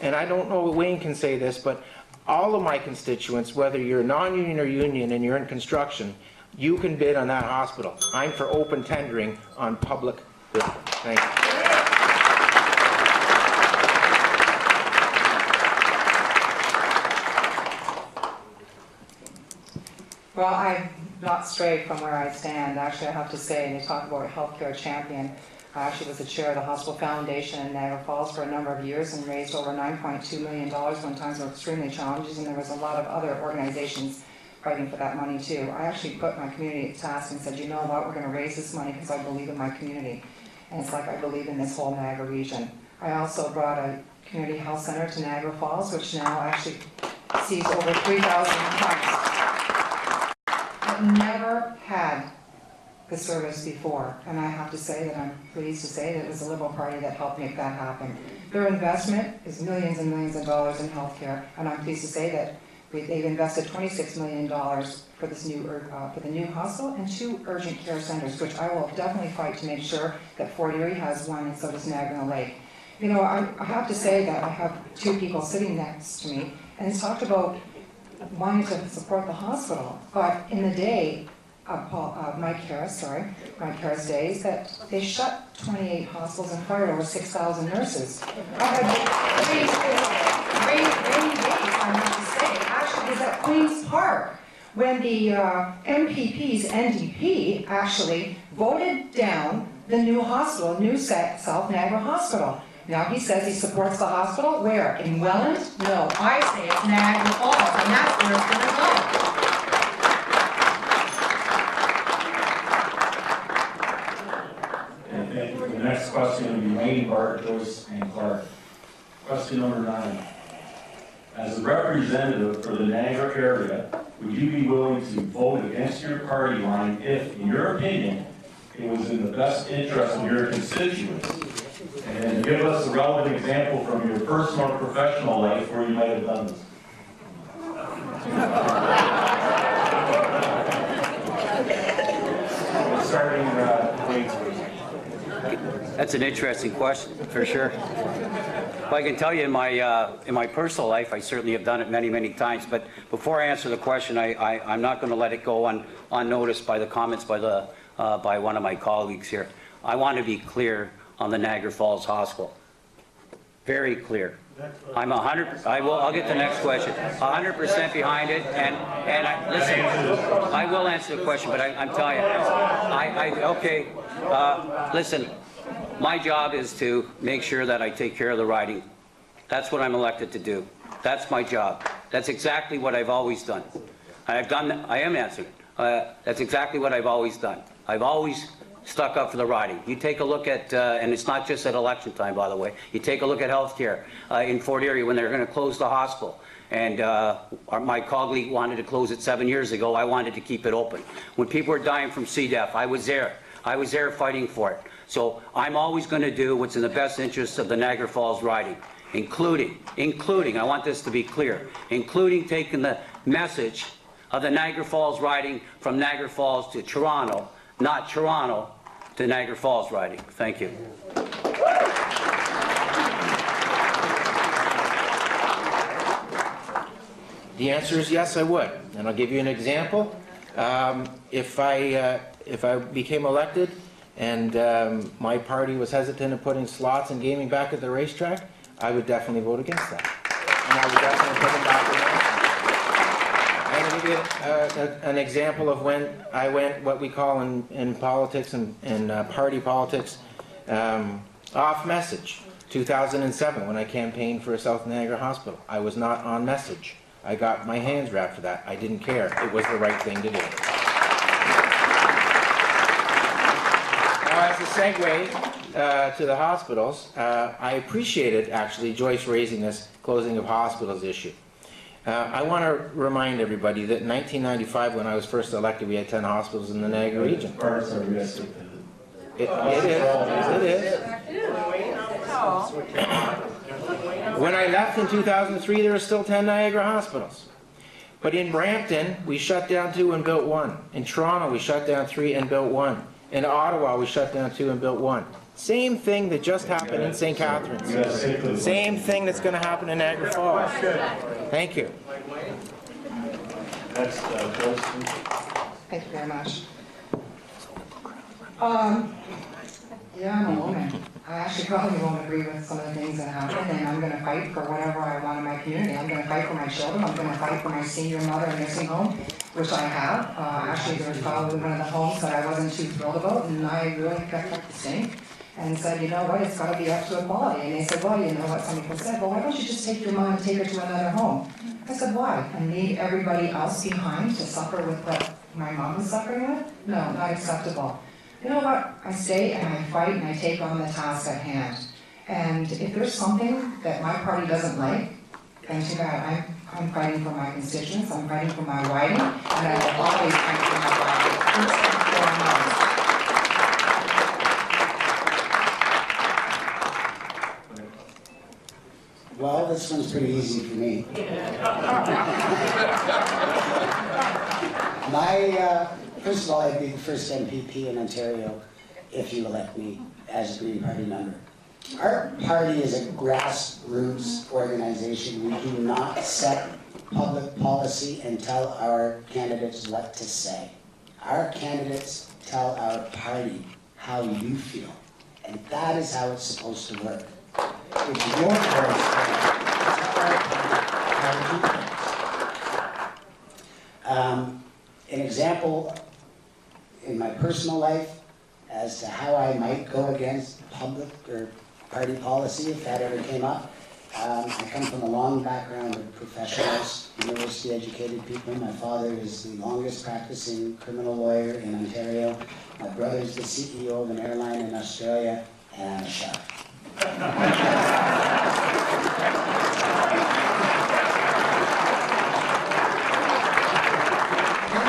and I don't know if Wayne can say this, but all of my constituents, whether you're non-union or union and you're in construction, you can bid on that hospital. I'm for open tendering on public bidding. Thank you. Well, I'm not strayed from where I stand. Actually, I have to say, and they talk about a healthcare champion. I actually was the chair of the Hospital Foundation in Niagara Falls for a number of years and raised over $9.2 million when times were extremely challenging, and there was a lot of other organizations fighting for that money too. I actually put my community to task and said, you know what, we're going to raise this money because I believe in my community. And it's like I believe in this whole Niagara region. I also brought a community health center to Niagara Falls, which now actually sees over 3,000 clients. I've never had the service before, and I have to say that I'm pleased to say that it was the Liberal Party that helped make that happen. Their investment is millions and millions of dollars in healthcare, and I'm pleased to say that they've invested $26 million for this new for the new hospital and 2 urgent care centers, which I will definitely fight to make sure that Fort Erie has one, and so does Niagara Lake. You know, I have to say that I have 2 people sitting next to me, and it's talked about wanting to support the hospital, but in the day, Mike Harris days, that they shut 28 hospitals and fired over 6,000 nurses. I had rainy days, I have to say. Actually, it was at Queen's Park when the MPP's NDP actually voted down the new hospital, new South Niagara Hospital. Now he says he supports the hospital. Where? In Welland? No, I say it's Niagara Falls, and that's where it's going to go. The next question will be Wayne, Bart, Joyce, and Clark. Question number 9. As a representative for the Niagara area, would you be willing to vote against your party line if, in your opinion, it was in the best interest of your constituents? And give us a relevant example from your personal or professional life where you might have done this. Starting Wayne's first. That's an interesting question, for sure. Well, I can tell you in my personal life, I certainly have done it many, many times. But before I answer the question, I'm not going to let it go unnoticed by the comments by one of my colleagues here. I want to be clear on the Niagara Falls Hospital. Very clear. I'm 100. I'll get the next question. 100% behind it. And listen, I will answer the question, but I'm telling you, okay. Listen, my job is to make sure that I take care of the riding. That's what I'm elected to do. That's my job. That's exactly what I've always done. I am answering. That's exactly what I've always done. I've always stuck up for the riding. You take a look at, and it's not just at election time, by the way, you take a look at healthcare in Fort Erie when they're going to close the hospital. And my colleague wanted to close it 7 years ago. I wanted to keep it open. When people were dying from C. diff, I was there. I was there fighting for it. So I'm always going to do what's in the best interest of the Niagara Falls riding, including, I want this to be clear, including taking the message of the Niagara Falls riding from Niagara Falls to Toronto, not Toronto to Niagara Falls riding. Thank you. The answer is yes, I would. And I'll give you an example. If I became elected and my party was hesitant in putting slots and gaming back at the racetrack, I would definitely vote against that. And I would definitely put them back in. I'm going to give you an example of when I went what we call in politics and party politics off message 2007, when I campaigned for a South Niagara hospital. I was not on message. I got my hands wrapped for that. I didn't care. It was the right thing to do. Now, as a segue to the hospitals, I appreciated, actually, Joyce raising this closing of hospitals issue. I want to remind everybody that in 1995, when I was first elected, we had 10 hospitals in the Niagara region. It is. When I left in 2003, there were still 10 Niagara hospitals. But in Brampton, we shut down 2 and built 1. In Toronto, we shut down 3 and built 1. In Ottawa, we shut down 2 and built 1. Same thing that just happened in St. Catharines. Same thing that's going to happen in Niagara Falls. Thank you. Next, Thank you very much. Yeah, I'm a woman. I actually probably won't agree with some of the things that happen, and I'm going to fight for whatever I want in my community. I'm going to fight for my children. I'm going to fight for my senior mother nursing home, which I have. Actually, there was probably one of the homes that I wasn't too thrilled about, and I really kept up the stink and said, you know what, it's got to be up to equality. And they said, well, you know what, some people said, well, why don't you just take your mom and take her to another home? I said, why? And leave everybody else behind to suffer with what my mom was suffering with? No, not acceptable. You know what, I stay and I fight and I take on the task at hand. And if there's something that my party doesn't like, then too bad. I'm fighting for my constituents, I'm fighting for my riding, and I will always fight for my riding. First and foremost. Well, this one's pretty easy for me. First of all, I'd be the first MPP in Ontario if you elect me as a Green Party member. Our party is a grassroots organization. We do not set public policy and tell our candidates what to say. Our candidates tell our party how you feel, and that is how it's supposed to work. It's your voice. An example in my personal life as to how I might go against public or party policy if that ever came up. I come from a long background of professionals, university-educated people. My father is the longest practicing criminal lawyer in Ontario. My brother is the CEO of an airline in Australia, and I'm a shark.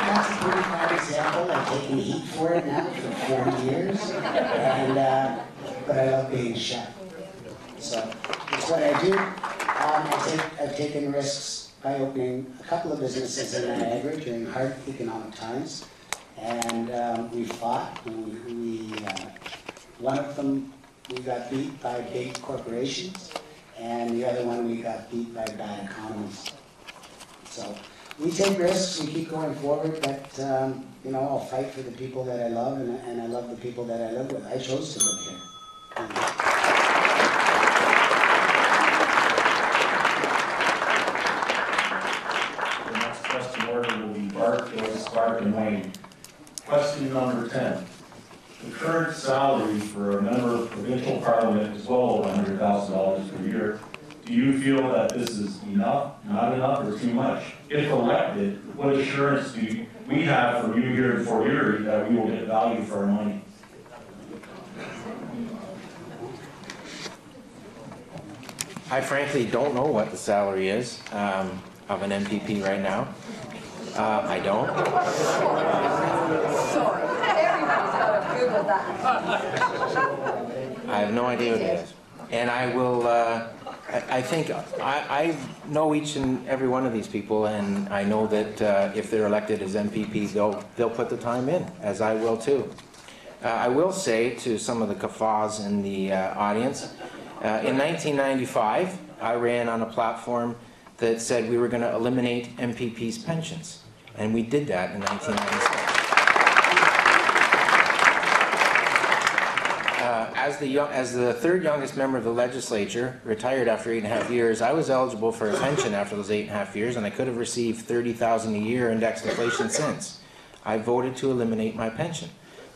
That's a pretty bad example. I've taken heat for it now for 40 years, and, but I love being a chef. So it's what I do. I've taken risks by opening a couple of businesses in Niagara during hard economic times, and we fought. One of them we got beat by big corporations, and the other one we got beat by bad economies. So we take risks, we keep going forward, but I'll fight for the people that I love, and I love the people that I live with. I chose to live here. The next question order will be Bart, Joyce, Clark, and Wayne. Question number 10. The current salary for a member of provincial parliament is well over $100,000 per year. Do you feel that this is enough, not enough, or too much? If elected, what assurance do we have from you here in Fort Erie that we will get value for our money? I frankly don't know what the salary is of an MPP right now. I don't. I have no idea what it is. And I will, I think, I know each and every one of these people, and I know that if they're elected as MPPs, they'll put the time in, as I will too. I will say to some of the guffaws in the audience, in 1995, I ran on a platform that said we were going to eliminate MPPs' pensions, and we did that in 1996. As the third youngest member of the legislature, retired after 8.5 years, I was eligible for a pension after those 8.5 years, and I could have received $30,000 a year indexed inflation since. I voted to eliminate my pension.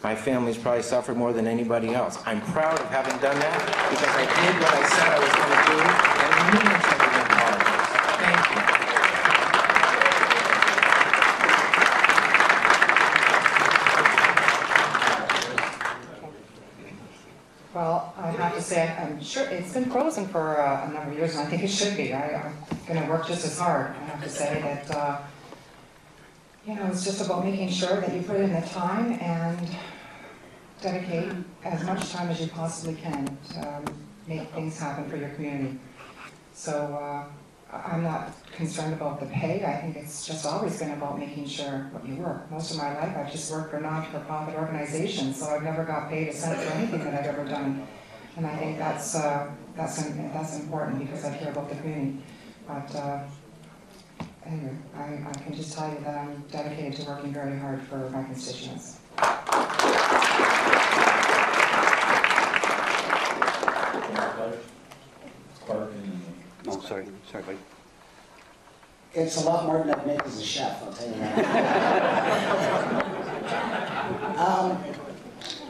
My family's probably suffered more than anybody else. I'm proud of having done that because I did what I said I was going to do, and I mean it every apologize. Thank you. Well, I have to say, I'm sure it's been frozen for a number of years, and I think it should be. I'm going to work just as hard. I have to say that, you know, it's just about making sure that you put in the time and dedicate as much time as you possibly can to make things happen for your community. So I'm not concerned about the pay. I think it's just always been about making sure what you work. Most of my life I've just worked for not-for-profit organizations, so I've never got paid a cent for anything that I've ever done. And I think that's important because I care about the community. But anyway, I can just tell you that I'm dedicated to working very hard for my constituents. Oh, sorry, buddy. It's a lot more than I'd make as a chef, I'll tell you that.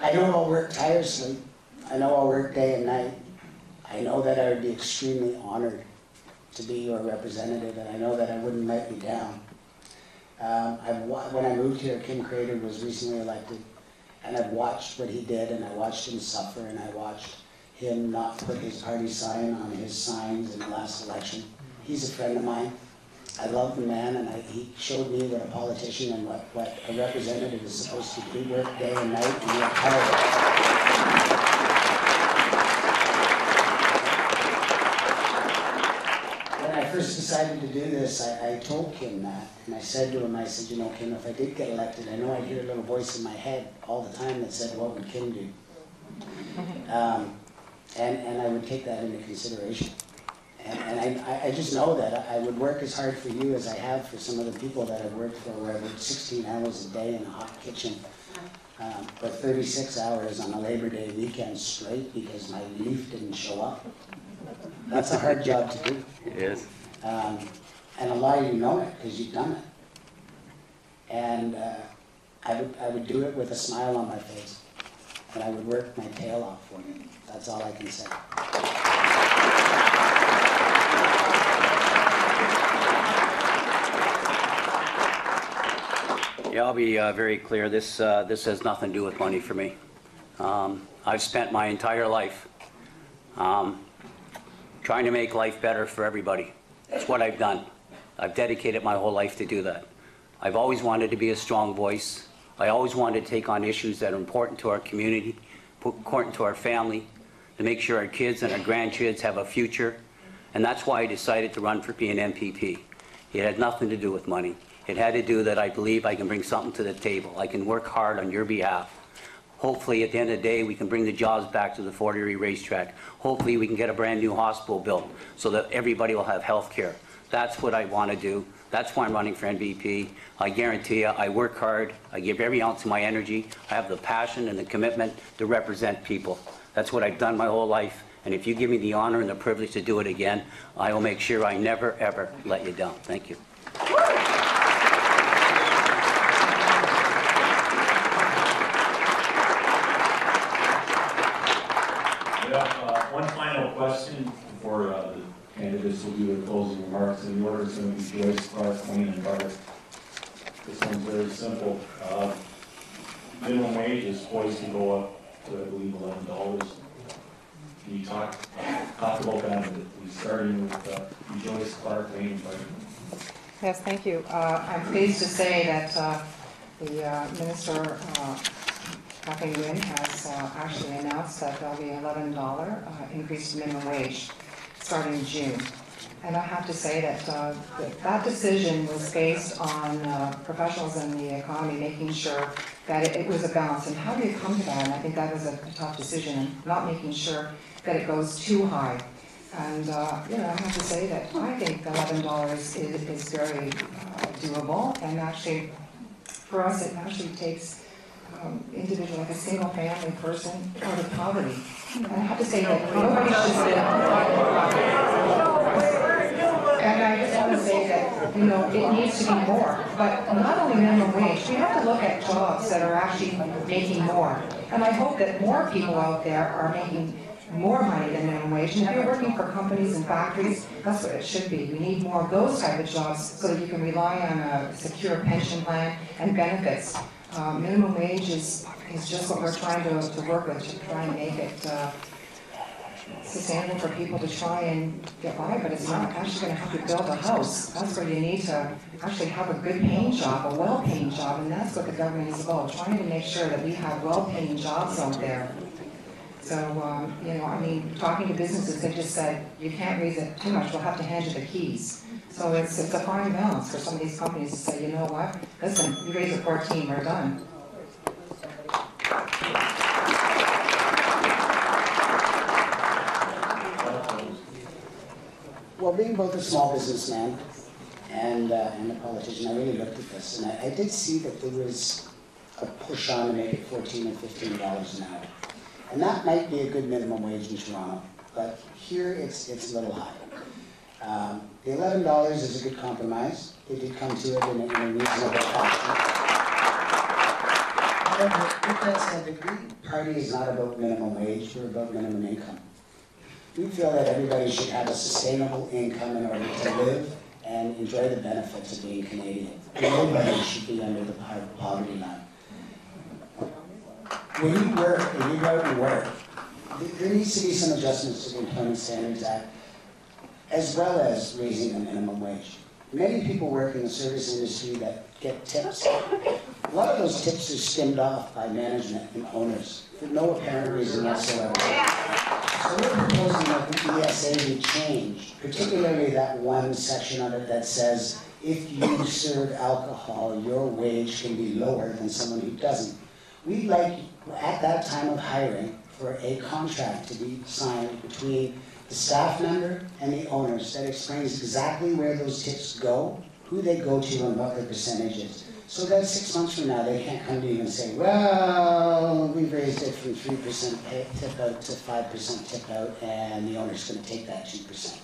I know I'll work tirelessly. I know I'll work day and night. I know that I would be extremely honored to be your representative, and I know that I wouldn't let you down. When I moved here, Kim Crater was recently elected, and I've watched what he did, and I watched him suffer, and I watched him not put his party sign on his signs in the last election. He's a friend of mine. I love the man, and he showed me what a politician and what a representative is supposed to do, work day and night, and work hard. When I first decided to do this, I told Kim that, and I said to him, I said, you know, Kim, if I did get elected, I know I'd hear a little voice in my head all the time that said, what would Kim do? And I would take that into consideration. And I just know that I would work as hard for you as I have for some of the people that I've worked for, where I worked 16 hours a day in a hot kitchen, or 36 hours on a Labor Day weekend straight because my leaf didn't show up. That's a hard job to do. It is. And a lot of you know it because you've done it. And I would do it with a smile on my face, and I would work my tail off for you. That's all I can say. Yeah, I'll be very clear. This has nothing to do with money for me. I've spent my entire life trying to make life better for everybody. That's what I've done. I've dedicated my whole life to do that. I've always wanted to be a strong voice. I always wanted to take on issues that are important to our community, important to our family, to make sure our kids and our grandkids have a future. And that's why I decided to run for being MPP. It had nothing to do with money. It had to do that I believe I can bring something to the table. I can work hard on your behalf. Hopefully, at the end of the day, we can bring the jobs back to the Fort Erie racetrack. Hopefully, we can get a brand new hospital built so that everybody will have health care. That's what I want to do. That's why I'm running for MVP. I guarantee you, I work hard. I give every ounce of my energy. I have the passion and the commitment to represent people. That's what I've done my whole life. And if you give me the honor and the privilege to do it again, I will make sure I never, ever let you down. Thank you. One final question before the candidates will do their closing remarks. And the order is going to be Joyce, Clark, Wayne, and Carter. This one's very simple. Minimum wage is poised to go up to, I believe, $11. Can you talk about that? Starting with Joyce, Clark, Wayne, and Carter. Yes, thank you. I'm pleased to say that the Minister, Kathleen Wynne, has actually announced that there'll be $11 increase in minimum wage starting in June. And I have to say that that decision was based on professionals in the economy making sure that it was a balance. And how do you come to that? And I think that was a tough decision, and not making sure that it goes too high. And you know, I have to say that I think $11 is very doable. And actually, for us, it actually takes individual, like a single family person, out of poverty. And I have to say that nobody should And I just want to say that, you know, it needs to be more, but not only minimum wage, we have to look at jobs that are actually making more. And I hope that more people out there are making more money than minimum wage. And if you're working for companies and factories, that's what it should be. We need more of those type of jobs so that you can rely on a secure pension plan and benefits. Minimum wage is just what we're trying to work with, to try and make it sustainable for people to try and get by, but it's not actually going to help you build a house. That's where you need to actually have a good paying job, a well-paying job, and that's what the government is about, trying to make sure that we have well-paying jobs out there. So, you know, I mean, talking to businesses, they just said, you can't raise it too much, we'll have to hand you the keys. So it's a fine balance for some of these companies to say, you know what, listen, you raise it 14, we're done. Well, being both a small businessman and a politician, I really looked at this, and I did see that there was a push on to make it $14 and $15 an hour. And that might be a good minimum wage in Toronto, but here it's a little high. The $11 is a good compromise. They did come to it in a reasonable fashion. However, with that said, the Green Party is not about minimum wage, we're about minimum income. We feel that everybody should have a sustainable income in order to live and enjoy the benefits of being Canadian. Nobody should be under the poverty line. When you work and you go out and work, there needs to be some adjustments to the Employment Standards Act, as well as raising the minimum wage. Many people work in the service industry that get tips. A lot of those tips are skimmed off by management and owners for no apparent reason whatsoever. So we're proposing that the ESA be changed, particularly that one section of it that says if you serve alcohol, your wage can be lower than someone who doesn't. We'd like, at that time of hiring, for a contract to be signed between the staff member and the owners that explains exactly where those tips go, who they go to, and what their percentage is. So that 6 months from now, they can't come to you and say, well, we've raised it from 3% tip out to 5% tip out, and the owner's going to take that 2%.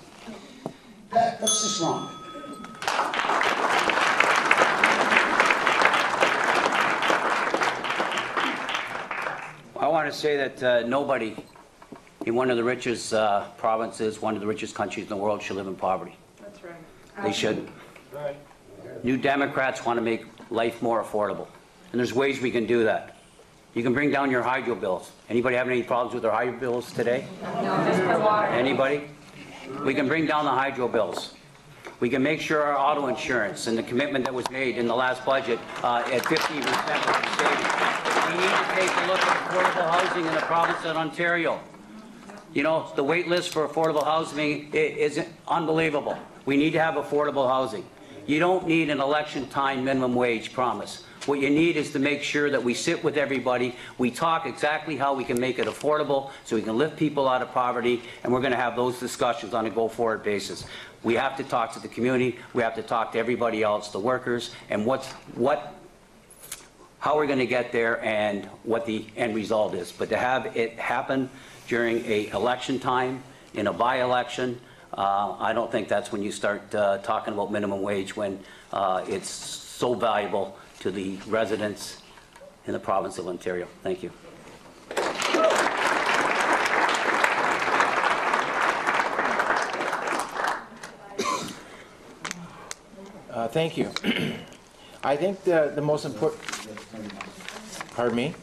That's just wrong. I want to say that nobody in one of the richest provinces, one of the richest countries in the world should live in poverty. That's right. They shouldn't. New Democrats want to make life more affordable. And there's ways we can do that. You can bring down your hydro bills. Anybody have any problems with their hydro bills today? No, just for water. Anybody? We can bring down the hydro bills. We can make sure our auto insurance and the commitment that was made in the last budget at 15% of the savings. We need to take a look at affordable housing in the province of Ontario. You know, the wait list for affordable housing is unbelievable. We need to have affordable housing. You don't need an election time minimum wage promise. What you need is to make sure that we sit with everybody, we talk exactly how we can make it affordable so we can lift people out of poverty, and we're going to have those discussions on a go-forward basis. We have to talk to the community, we have to talk to everybody else, the workers, and how we're going to get there and what the end result is. But to have it happen during an election time, in a by-election, I don't think that's when you start talking about minimum wage, when it's so valuable to the residents in the province of Ontario. Thank you. Thank you. I think the most important... Pardon me?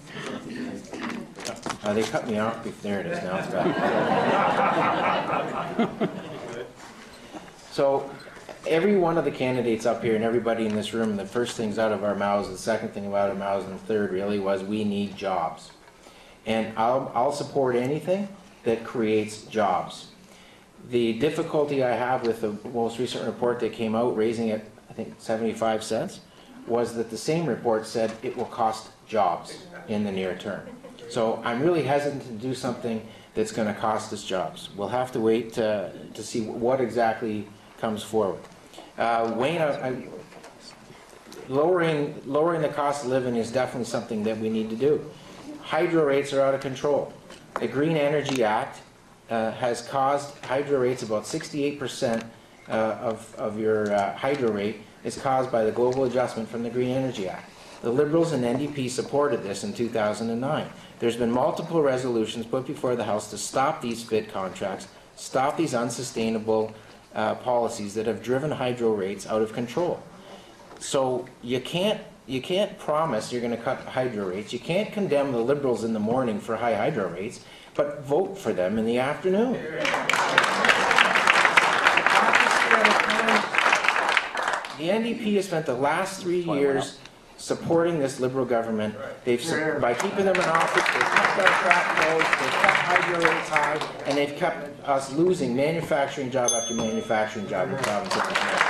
They cut me off. There it is. Now it's back. So every one of the candidates up here and everybody in this room, the first things out of our mouths, the second thing out of our mouths, and the third really was, we need jobs. And I'll support anything that creates jobs. The difficulty I have with the most recent report that came out, raising it, I think, 75 cents, was that the same report said it will cost jobs in the near term. So I'm really hesitant to do something that's going to cost us jobs. We'll have to wait to see what exactly comes forward. Wayne, lowering the cost of living is definitely something that we need to do. Hydro rates are out of control. The Green Energy Act has caused hydro rates about 68% of your hydro rate is caused by the global adjustment from the Green Energy Act. The Liberals and NDP supported this in 2009. There's been multiple resolutions put before the House to stop these FIT contracts, stop these unsustainable policies that have driven hydro rates out of control. So you can't promise you're going to cut hydro rates. You can't condemn the Liberals in the morning for high hydro rates, but vote for them in the afternoon. The NDP has spent the last 3 years supporting this Liberal government. By keeping them in office, they've kept our track closed, they've kept hydro rates high, and they've kept us losing manufacturing job after manufacturing job in the province of Ontario.